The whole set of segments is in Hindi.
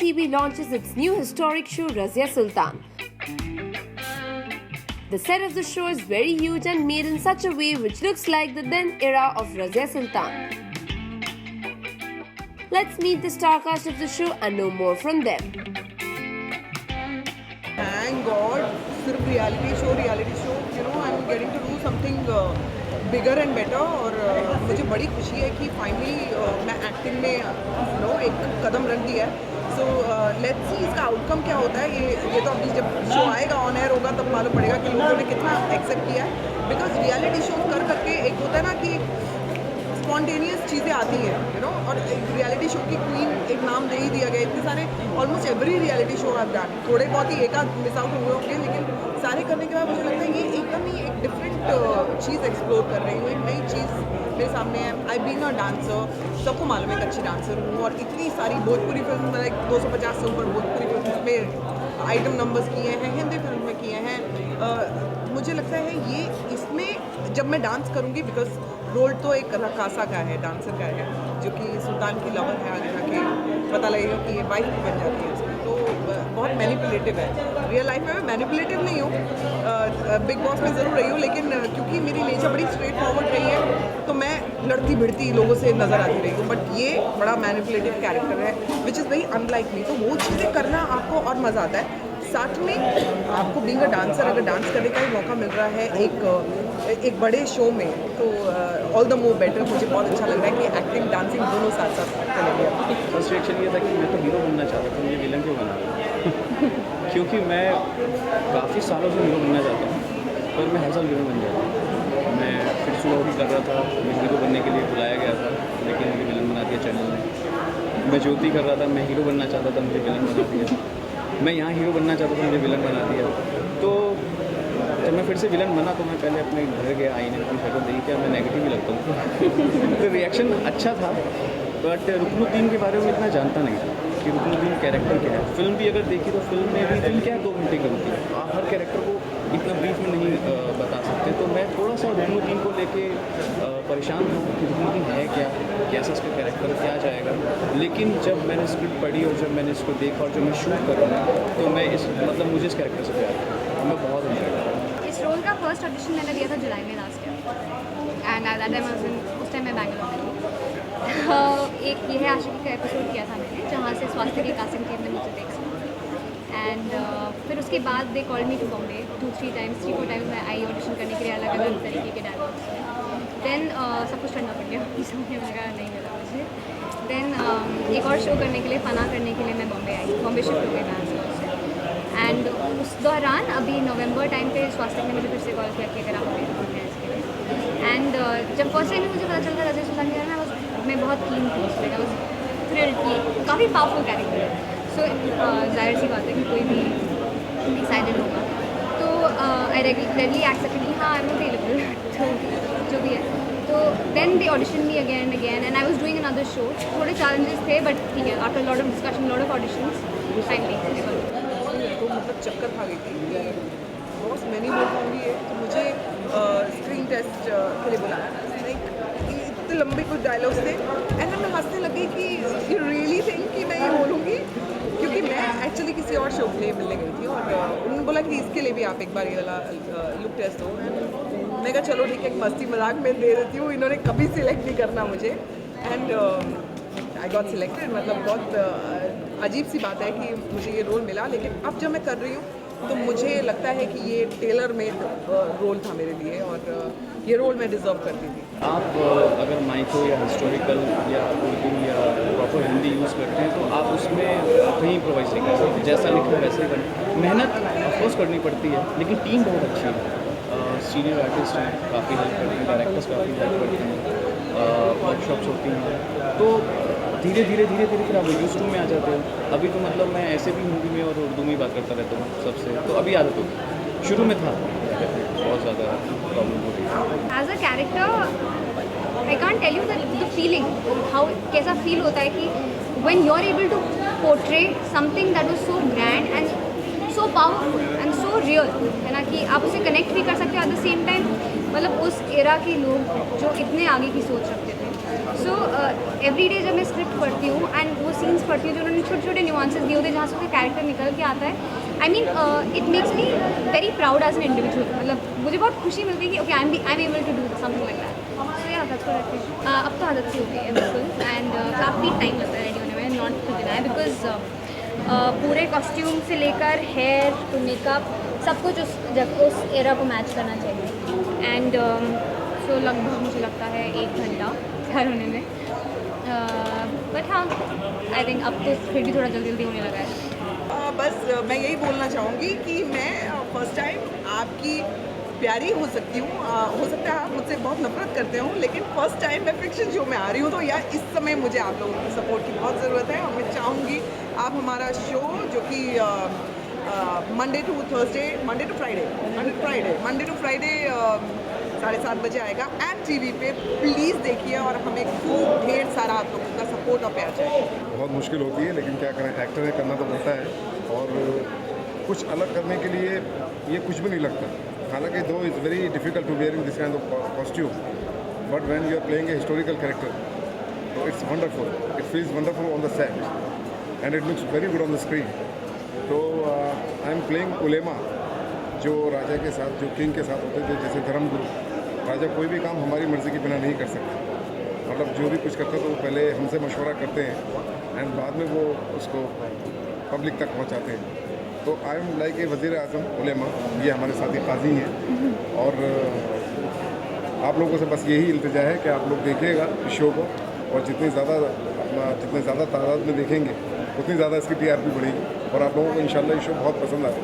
TV launches its new historic show Razia Sultan. The set of the show is very huge and made in such a way which looks like the then era of Razia Sultan. Let's meet the star cast of the show and know more from them. Thank God, सिर्फ reality show, I'm getting to do something bigger and better और मुझे बड़ी खुशी है कि finally मैं acting में एक कदम रख दिया है. So let's see इसका outcome क्या होता है. ये तो अभी जब शो आएगा on air होगा तब मालूम पड़ेगा कि लोगों ने कितना accept किया है. Because reality show कर करके एक होता है ना कि स्पॉन्टेनियस चीज़ें आती हैं और रियलिटी शो की क्वीन एक नाम दे ही दिया गया. इतने सारे ऑलमोस्ट एवरी रियलिटी शो आप डन, थोड़े बहुत ही एक आध मिस आउट हुए होंगे, लेकिन सारे करने के बाद मुझे लगता है ये एकदम ही एक डिफरेंट चीज़ एक्सप्लोर कर रही हूँ. एक नई चीज़ मेरे सामने है. आई बीइंग अ डांसर, सबको मालूम है एक अच्छी डांसर हूँ और इतनी सारी भोजपुरी फिल्म में 250 से ऊपर भोजपुरी फिल्म में आइटम नंबर्स किए हैं, हिंदी फिल्म में किए हैं. मुझे लगता है ये इसमें जब मैं डांस करूँगी, बिकॉज रोल तो एक रकासा का है, डांसर का है, जो कि सुल्तान की लवर है, आगे जाके पता लगेगा कि ये वाइफ बन जाती है उसकी. तो बहुत मैनिपुलेटिव है. रियल लाइफ में मैं मैनिपुलेटिव नहीं हूँ, बिग बॉस में ज़रूर रही हूँ, लेकिन क्योंकि मेरी नेचर बड़ी स्ट्रेट फॉरवर्ड रही है तो मैं लड़ती भिड़ती लोगों से नज़र आती रही हूँ. बट ये बड़ा मैनिपुलेटिव कैरेक्टर है which is very unlike me. तो वो चीज़ें करना आपको और मज़ा आता है. साथ में आपको बीइंग अ डांसर अगर डांस करने का ही मौका मिल रहा है एक बड़े शो में, तो ऑल द मोर बेटर. मुझे बहुत अच्छा लग रहा है कि एक्टिंग डांसिंग दोनों साथ साथ चलेंगे. फर्स्ट रिएक्शन ये था कि मैं तो हीरो बनना चाहता था, मुझे विलन क्यों बना क्योंकि मैं काफ़ी सालों से हीरो बनना चाहता हूँ, पर मैं हर साल विलन बन जाता हूँ. मैं फिर सुबह भी कर रहा था, मैं हीरो बनने के लिए बुलाया गया था, लेकिन मुझे विलन बना दिया चैनल ने. मैं ज्योति कर रहा था, मैं हीरो बनना चाहता था, मुझे विलन बना दिया. मैं यहाँ हीरो बनना चाहता था, मुझे विलन बना दिया. तो जब मैं फिर से विलन बना तो मैं पहले अपने घर गया, आईने में शक्ल देखी, क्या मैं नेगेटिव ही लगता हूँ. तो रिएक्शन अच्छा था, बट रुकनुद्दीन के बारे में इतना जानता नहीं था कि रुकनुद्दीन कैरेक्टर क्या है. फिल्म भी अगर देखी तो फिल्म में भी फिल्म क्या है 2 घंटे की होती है, आप हर कैरेक्टर को इतना ब्रीफ में नहीं बता सकते. तो मैं थोड़ा सा रुकनुद्दीन को लेके परेशान था कि रुकनुद्दीन है क्या, कैसा इसका कैरेक्टर क्या जाएगा. लेकिन जब मैंने स्क्रिप्ट पढ़ी और जब मैंने इसको देखा और जब मैं शूट कर रहा हूँ तो मैं मुझे इस कैरेक्टर से प्यार किया. मैं बहुत एंजॉय कर रहा हूँ. इस रोल का फर्स्ट ऑडिशन मैंने दिया था जुलाई में last year, and at that time उस टाइम मैं बैंगलोर में थी. एक यह आशिकी का एपिसोड किया था मैंने, जहाँ से स्वास्थ्य की कासिम टीम ने मुझे देख सका. एंड फिर उसके बाद they called me to Bombay 2-3 times, 3-4 times मैं आई ऑडिशन करने के लिए अलग अलग तरीके के डायलॉग्स. देन सब कुछ करना पड़ गया, समझने लगा नहीं मिला मुझे. देन एक और शो करने के लिए, फना करने के लिए मैं बॉम्बे आई, बॉम्बे शिफ्ट हो गई मैं से. एंड उस दौरान अभी नवंबर टाइम पे स्वास्थ्य ने मुझे फिर से कॉल किया कि अगर आप हैं इसके लिए. एंड जब फर्स्ट टाइम मुझे पता चलता रज़िया सुल्तान के बारे में, मैं बहुत कीन थी उस पर. वॉज थ्रिल्ड कि काफ़ी पावरफुल कैरेक्टर है. सो जाहिर सी बात है कि कोई भी एक्साइटेड होगा. तो आई रेगुलरली एक्सेप्टेड कि हाँ आई एम अवेलेबल, तो जो भी है. तो then they audition me again and I was doing another show. थोड़े चैलेंजेस थे, बट ठीक है, after lot of discussion, lot of auditions, finally तो मतलब चक्कर खा गई थी. बॉस मैं नहीं बोल पाऊँगी ये, तो मुझे स्क्रीन टेस्ट के लिए बुलाया. इतने लंबे कुछ डायलॉग्स थे एंड मैं हंसने लगी कि यू रियली थिंक कि मैं ये बोलूँगी, क्योंकि मैं एक्चुअली किसी और शो के लिए मिलने गई थी और उन्होंने बोला कि इसके लिए भी आप एक बार ये वाला लुक टेस्ट हो. मैं कहा चलो ठीक है, एक मस्ती मजाक में दे देती हूँ. इन्होंने कभी सिलेक्ट नहीं करना मुझे, एंड आई गॉट सिलेक्टेड. मतलब बहुत अजीब सी बात है कि मुझे ये रोल मिला, लेकिन अब जब मैं कर रही हूँ तो मुझे लगता है कि ये टेलर मेड रोल था मेरे लिए और ये रोल मैं डिज़र्व करती थी. आप अगर माइथो या हिस्टोरिकल या उर्दू या प्रॉपर हिंदी यूज़ करते हैं तो आप उसमें कहीं इम्प्रोवाइज नहीं कर सकते. जैसा लिखा वैसे ही करना. मेहनत ऑफकोर्स करनी पड़ती है, लेकिन टीम बहुत अच्छी है. सीनियर आर्टिस्ट हैं, काफ़ी हेल्प करते हैं, डायरेक्टर्स काफ़ी हेल्प करते हैं, वर्कशॉप्स होती हैं. तो धीरे धीरे फिर आप यूज टू में आ जाते हो. अभी तो मतलब मैं ऐसे भी हिंदी में और उर्दू में ही बात करता रहता हूँ सबसे, तो अभी आदत होगी. शुरू में था बहुत ज़्यादा प्रॉब्लम हो रही है. As a character I can't tell you the feeling, how कैसा फील होता है कि when you are able to portray something that was so grand and so powerful and so real, है ना, कि आप उसे कनेक्ट भी कर सकते हो. एट द सेम टाइम मतलब उस एरा के लोग जो इतने आगे की सोच रखते थे, सो एवरी डे जब मैं स्क्रिप्ट पढ़ती हूँ एंड वो सीन्स पढ़ती हूँ जो उन्होंने छोटे छोटे न्यूआंसेस दिए होते हैं जहाँ से उसका कैरेक्टर निकल के आता है, I mean it makes me very proud as an individual. मतलब मुझे बहुत खुशी मिलती है कि okay I am able to do something like that. So yeah that's what I think. अब तो आदत सी हो गई है बिल्कुल, एंड काफ़ी टाइम लगता है रेडी होने में, नॉट टू डिनाई, बिकॉज पूरे कॉस्ट्यूम से लेकर हेयर टू मेकअप सब कुछ उस एरा को मैच करना चाहिए. एंड सो लगभग मुझे लगता है 1 घंटा तैयार होने में. बट हाँ, आई थिंक अब तो फिर भी थोड़ा जल्दी जल्दी होने लगा है. बस मैं यही बोलना चाहूँगी कि मैं फर्स्ट टाइम आपकी प्यारी हो सकती हूँ. हो सकता है आप मुझसे बहुत नफरत करते हो, लेकिन फर्स्ट टाइम मैं फिक्शन शो में आ रही हूँ, तो यार इस समय मुझे आप लोगों की सपोर्ट की बहुत ज़रूरत है. और मैं चाहूँगी आप हमारा शो जो कि मंडे टू फ्राइडे 7:30 बजे आएगा एंड टीवी पे प्लीज़ देखिए, और हमें खूब ढेर सारा आप लोगों का सपोर्ट और प्यार चाहिए. बहुत मुश्किल होती है, लेकिन क्या करें, एक्टर है, करना तो पड़ता है. और कुछ अलग करने के लिए ये कुछ भी नहीं लगता. हालांकि though is very difficult to wearing this kind of costume, but when you are playing a historical character, तो it's wonderful. It feels wonderful on the set and it looks very good on the screen. तो आई एम प्लेइंग उलेमा, जो राजा के साथ, जो किंग के साथ होते थे, जैसे धर्मगुरु. राजा कोई भी काम हमारी मर्ज़ी के बिना नहीं कर सकते. मतलब जो भी कुछ करते तो वो पहले हमसे मशवरा करते हैं एंड बाद में वो उसको पब्लिक तक पहुंचाते हैं. तो आई एम लाइक ए वज़ीर आज़म उलेमा. ये हमारे साथी काजी हैं, और आप लोगों से बस यही इल्तिजा है कि आप लोग देखिएगा इस शो को, और जितने ज़्यादा तादाद में देखेंगे उतनी ज़्यादा इसकी TRP बढ़ेगी, और आप लोगों को इंशाल्लाह ये शो बहुत पसंद आएगा.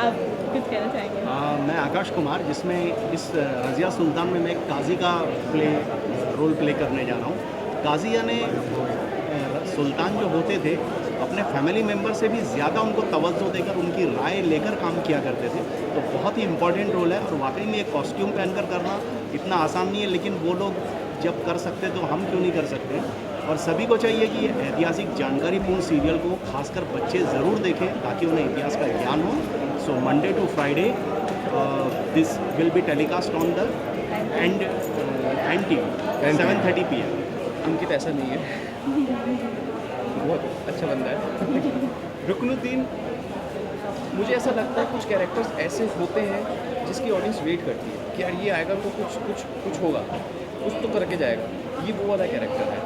आप कुछ कहना चाहेंगे? मैं आकाश कुमार, जिसमें इस रज़िया सुल्तान में मैं एक काजी का रोल प्ले करने जा रहा हूँ. काजी यानी सुल्तान जो होते थे अपने फैमिली मेम्बर से भी ज़्यादा उनको तवज्जो देकर उनकी राय लेकर काम किया करते थे. तो बहुत ही इम्पॉर्टेंट रोल है, और वाकई में एक कॉस्ट्यूम पहनकर करना इतना आसान नहीं है, लेकिन वो लोग जब कर सकते तो हम क्यों नहीं कर सकते. और सभी को चाहिए कि ये ऐतिहासिक जानकारीपूर्ण सीरियल को खासकर बच्चे ज़रूर देखें ताकि उन्हें इतिहास का ज्ञान हो. So Monday to Friday this will be telecast on the and TV 7:30 PM. Ankit ऐसा नहीं है, बहुत अच्छा बंदा है. रुकनुद्दीन, मुझे ऐसा लगता है कुछ कैरेक्टर्स ऐसे होते हैं जिसकी ऑडियंस वेट करती है कि यार ये आएगा तो कुछ होगा, कुछ तो करके जाएगा. ये वो वाला कैरेक्टर है,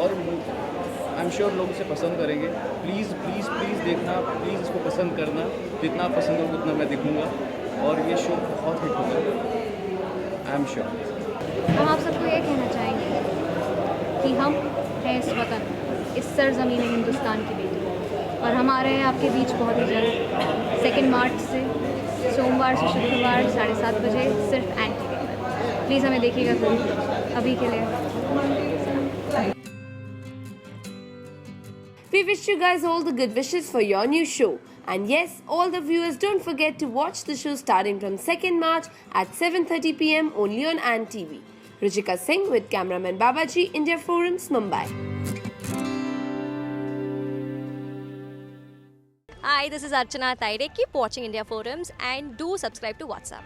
और आई एम श्योर लोग इसे पसंद करेंगे. प्लीज़ प्लीज़ प्लीज़ देखना, प्लीज़ इसको पसंद करना. जितना आप पसंद करोगे उतना मैं दिखूँगा, और ये शो बहुत हिट होगा, आई एम श्योर. हम आप सबको ये कहना चाहेंगे कि हम हैं इस वतन, इस सरजमीन हिंदुस्तान की बेटी, और हम आ रहे हैं आपके बीच बहुत ही जल्द 2 मार्च से, सोमवार से शुक्रवार 7:30 बजे सिर्फ NTV पर. प्लीज़ हमें देखिएगा ज़रूर. अभी के लिए We wish you guys all the good wishes for your new show. And yes, all the viewers, don't forget to watch the show starting from 2nd March at 7:30 PM only on NTV. Ruchika Singh with cameraman Babaji, India Forums, Mumbai. Hi, this is Archana Taide. Keep watching India Forums and do subscribe to WhatsApp.